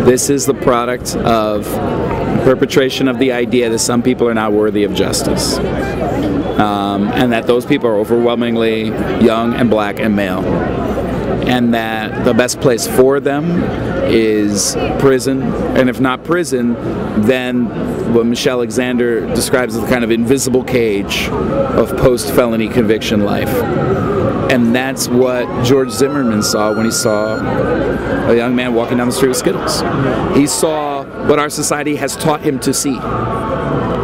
This is the product of perpetration of the idea that some people are not worthy of justice, and that those people are overwhelmingly young and black and male, and that the best place for them is prison, and if not prison, then what Michelle Alexander describes as the kind of invisible cage of post-felony conviction life. And that's what George Zimmerman saw when he saw a young man walking down the street with Skittles. He saw what our society has taught him to see.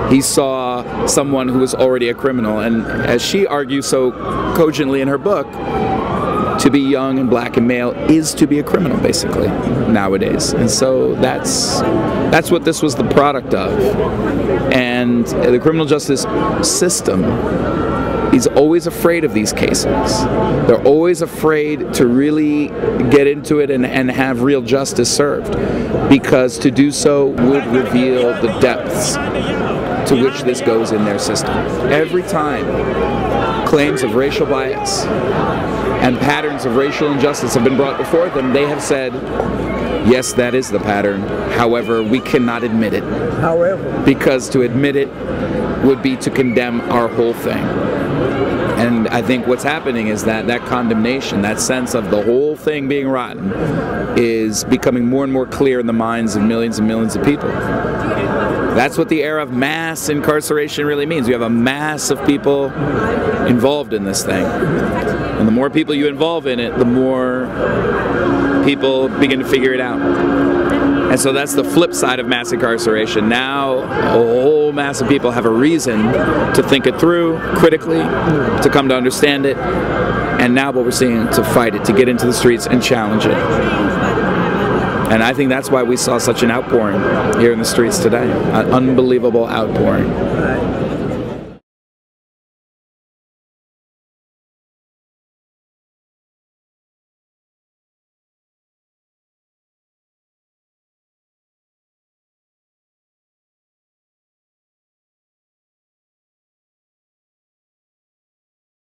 He saw someone who was already a criminal, and as she argues so cogently in her book, to be young and black and male is to be a criminal, basically, nowadays. And so that's what this was the product of. And the criminal justice system is always afraid of these cases. They're always afraid to really get into it and have real justice served, because to do so would reveal the depths to which this goes in their system. Every time claims of racial bias and patterns of racial injustice have been brought before them, they have said, yes, that is the pattern. However, we cannot admit it. However. Because to admit it would be to condemn our whole thing. And I think what's happening is that condemnation, that sense of the whole thing being rotten, is becoming more and more clear in the minds of millions and millions of people. That's what the era of mass incarceration really means. You have a mass of people involved in this thing. And the more people you involve in it, the more people begin to figure it out. And so that's the flip side of mass incarceration. Now a whole mass of people have a reason to think it through critically, to come to understand it, and now what we're seeing, to fight it, to get into the streets and challenge it. And I think that's why we saw such an outpouring here in the streets today, an unbelievable outpouring.